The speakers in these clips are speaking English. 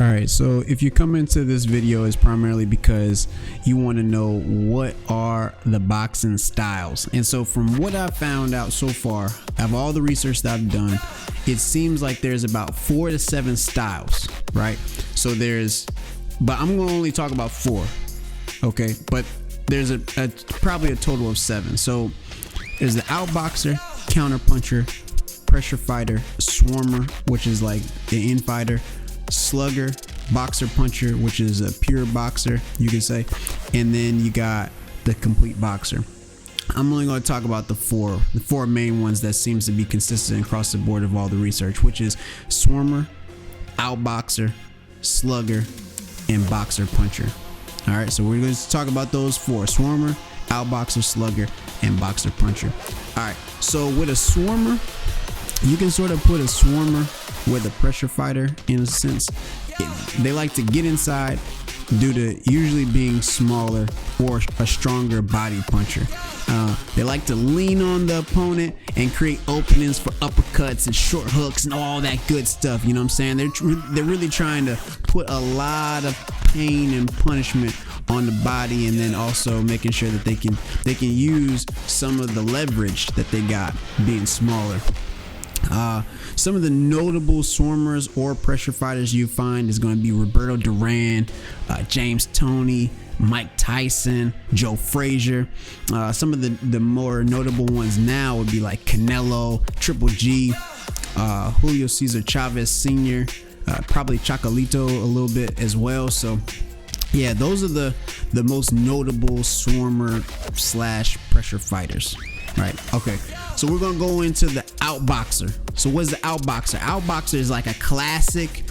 Alright, so if you come into this video, it's primarily because you want to know what are the boxing styles. And so from what I've found out so far, of all the research that I've done, it seems like there's about 4 to 7 styles, right? So but I'm going to only talk about 4, okay? But there's probably a total of 7. So there's the outboxer, counter puncher, pressure fighter, swarmer, which is like the in-fighter, slugger, boxer puncher, which is a pure boxer, you can say, and then you got the complete boxer. I'm only going to talk about the four main ones that seems to be consistent across the board of all the research, which is swarmer, outboxer, slugger, and boxer puncher. All right, so we're going to talk about those 4: swarmer, outboxer, slugger, and boxer puncher. All right, so with a swarmer, you can sort of put a swarmer with a pressure fighter in a sense. They like to get inside due to usually being smaller or a stronger body puncher. They like to lean on the opponent and create openings for uppercuts and short hooks and all that good stuff. You know what I'm saying? They're really trying to put a lot of pain and punishment on the body, and then also making sure that they can use some of the leverage that they got being smaller. Some of the notable swarmers or pressure fighters you find is going to be Roberto Duran, James Toney, Mike Tyson, Joe Frazier. Some of the more notable ones now would be like Canelo, Triple G, Julio Cesar Chavez Sr., probably Chocolito a little bit as well. So yeah, those are the most notable swarmer / pressure fighters. Right, okay, so we're gonna go into the outboxer. So what's the outboxer? Outboxer is like a classic,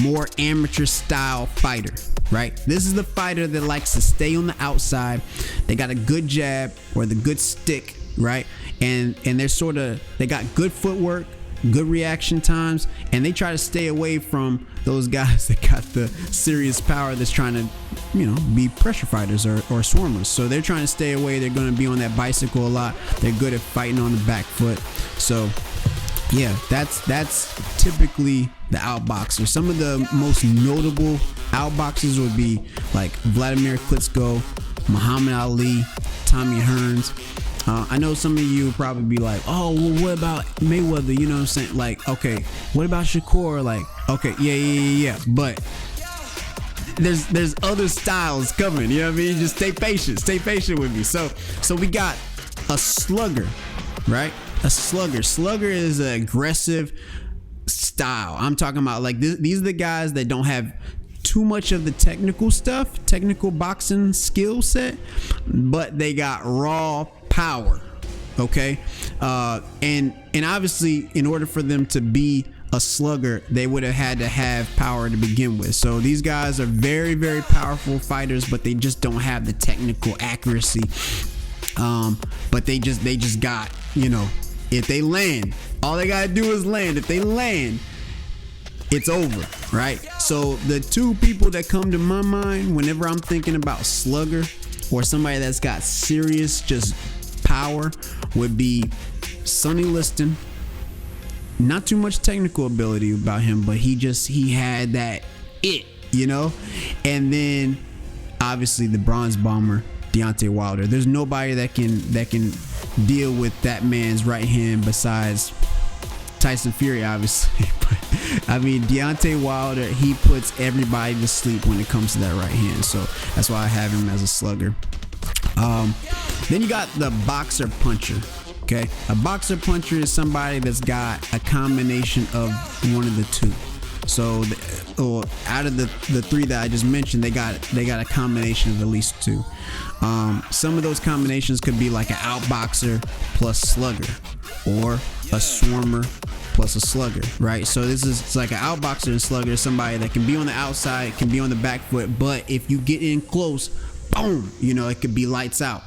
more amateur style fighter, right? This is the fighter that likes to stay on the outside. They got a good jab or the good stick, right? And they got good footwork, good reaction times, and they try to stay away from those guys that got the serious power that's trying to, be pressure fighters or swarmers. So they're trying to stay away. They're going to be on that bicycle a lot. They're good at fighting on the back foot. So yeah, that's typically the outboxer. Some of the most notable outboxers would be like Vladimir Klitschko, Muhammad Ali, Tommy Hearns. I know some of you would probably be like, oh, well, what about Mayweather? You know what I'm saying? Like, okay, what about Shakur? Like, okay, yeah. But there's other styles coming. You know what I mean? Just stay patient with me. So we got a slugger, right? A slugger. Slugger is an aggressive style. I'm talking about like these are the guys that don't have too much of the technical boxing skill set, but they got raw power. Okay, and obviously in order for them to be a slugger, they would have had to have power to begin with. So these guys are very, very powerful fighters, but they just don't have the technical accuracy. But they just got, if they land, all they gotta do is land. If they land, it's over, right? So the 2 people that come to my mind whenever I'm thinking about slugger or somebody that's got serious just power would be Sonny Liston. Not too much technical ability about him, but he had that it, and then obviously the bronze bomber Deontay Wilder. There's nobody that can deal with that man's right hand besides Tyson Fury, obviously. But I mean, Deontay Wilder, he puts everybody to sleep when it comes to that right hand. So that's why I have him as a slugger. Then you got the boxer puncher. Okay, a boxer puncher is somebody that's got a combination of one of the 2. So out of the 3 that I just mentioned, they got a combination of at least 2. Some of those combinations could be like an outboxer plus slugger, or a swarmer plus a slugger, right? So it's like an outboxer and slugger, somebody that can be on the outside, can be on the back foot, but if you get in close, boom, it could be lights out.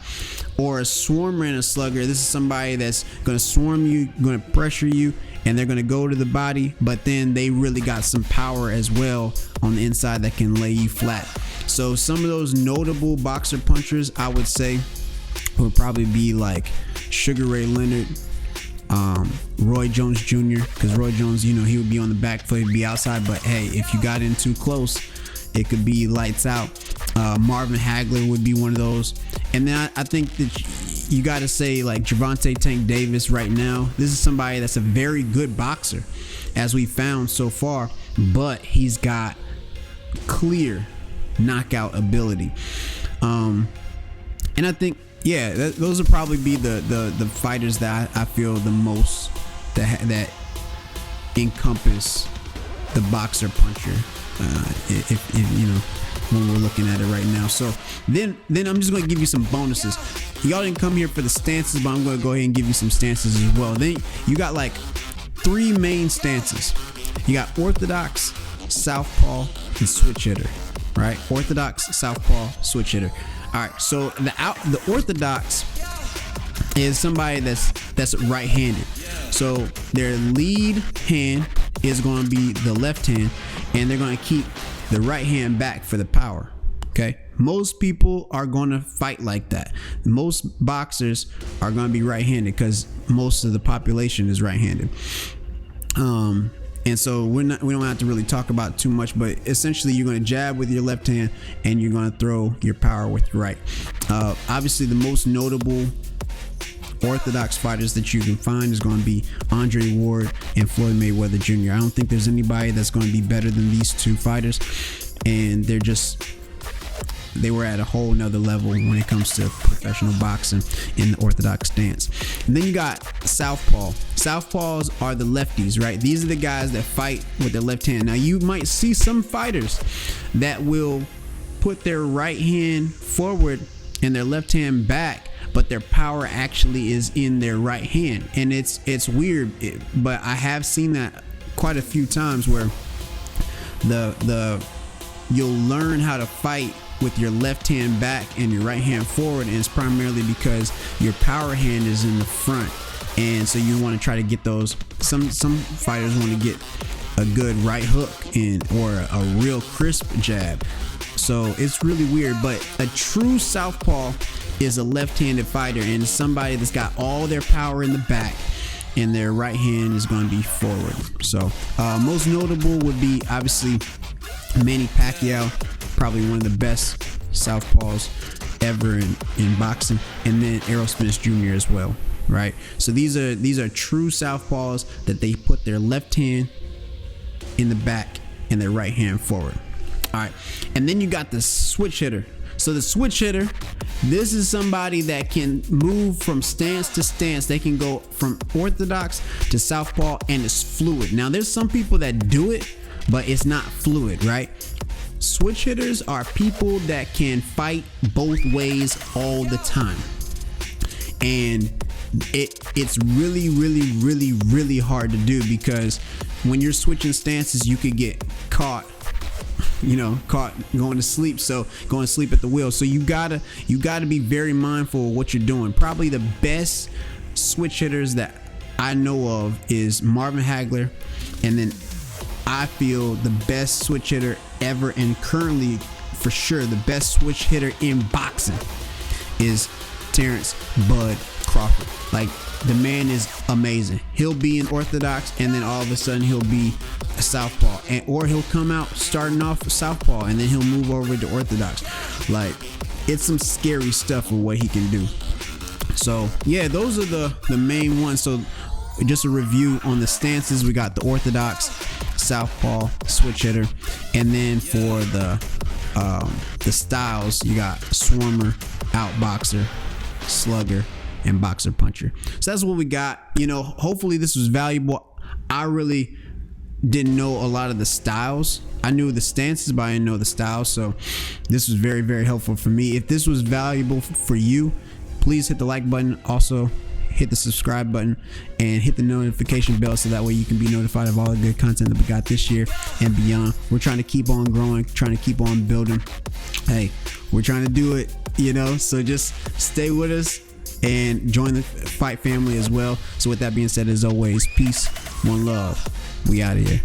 Or a swarmer and a slugger, this is somebody that's going to swarm you, going to pressure you, and they're going to go to the body, but then they really got some power as well on the inside that can lay you flat. So some of those notable boxer punchers, I would say, would probably be like Sugar Ray Leonard, Roy Jones Jr., because Roy Jones, you know, he would be on the back foot, he'd be outside, but hey, if you got in too close, it could be lights out. Marvin Hagler would be one of those. And then I think that you got to say, like, Gervonta Tank Davis right now, this is somebody that's a very good boxer, as we found so far, but he's got clear knockout ability. And I think, yeah, those would probably be the fighters that I feel the most that encompass the boxer puncher, if you know, when we're looking at it right now. So then I'm just going to give you some bonuses. Y'all didn't come here for the stances, but I'm going to go ahead and give you some stances as well. Then you got like 3 main stances. You got Orthodox, Southpaw, and switch hitter, right? Orthodox, Southpaw, switch hitter. All right, so the Orthodox is somebody that's right-handed. So their lead hand is going to be the left hand, and they're going to keep the right hand back for the power. Okay, most people are going to fight like that. Most boxers are going to be right-handed because most of the population is right-handed. And so we don't have to really talk about it too much, but essentially you're going to jab with your left hand and you're going to throw your power with your right. Obviously the most notable Orthodox fighters that you can find is going to be Andre Ward and Floyd Mayweather Jr. I don't think there's anybody that's going to be better than these two fighters, and they were at a whole nother level when it comes to professional boxing in the Orthodox stance. And then you got Southpaw. Southpaws are the lefties, right? These are the guys that fight with their left hand. Now you might see some fighters that will put their right hand forward and their left hand back, but their power actually is in their right hand, and it's weird, but I have seen that quite a few times where you'll learn how to fight with your left hand back and your right hand forward, and it's primarily because your power hand is in the front, and so you want to try to get those. Some fighters want to get a good right hook or a real crisp jab. So it's really weird, but a true Southpaw is a left-handed fighter and somebody that's got all their power in the back and their right hand is going to be forward. So most notable would be obviously Manny Pacquiao, probably one of the best Southpaws ever in boxing, and then Errol Spence Jr. as well, right? So these are true Southpaws that they put their left hand in the back and their right hand forward. All right, and then you got the switch hitter. So the switch hitter, this is somebody that can move from stance to stance. They can go from Orthodox to Southpaw, and it's fluid. Now there's some people that do it, but it's not fluid, right? Switch hitters are people that can fight both ways all the time, and it's really, really, really, really hard to do, because when you're switching stances, you could get caught going to sleep. So going to sleep at the wheel. So you gotta be very mindful of what you're doing. Probably the best switch hitters that I know of is Marvin Hagler, and then I feel the best switch hitter ever, and currently for sure the best switch hitter in boxing, is Terrence Bud Crawford. Like, the man is amazing. He'll be in Orthodox and then all of a sudden he'll be a Southpaw, or he'll come out starting off Southpaw and then he'll move over to Orthodox. Like, it's some scary stuff of what he can do. So yeah, those are the main ones. So just a review on the stances: we got the Orthodox, Southpaw, switch hitter, and then for the styles, you got Swarmer, Outboxer, Slugger, and Boxer Puncher. So that's what we got. Hopefully this was valuable. I really didn't know a lot of the styles. I knew the stances, but I didn't know the styles. So this was very, very helpful for me. If this was valuable for you, please hit the like button. Also hit the subscribe button and hit the notification bell, so that way you can be notified of all the good content that we got this year and beyond. We're trying to keep on growing, trying to keep on building. Hey, we're trying to do it, so just stay with us and join the fight family as well. So with that being said, as always, peace, one love. We out of here.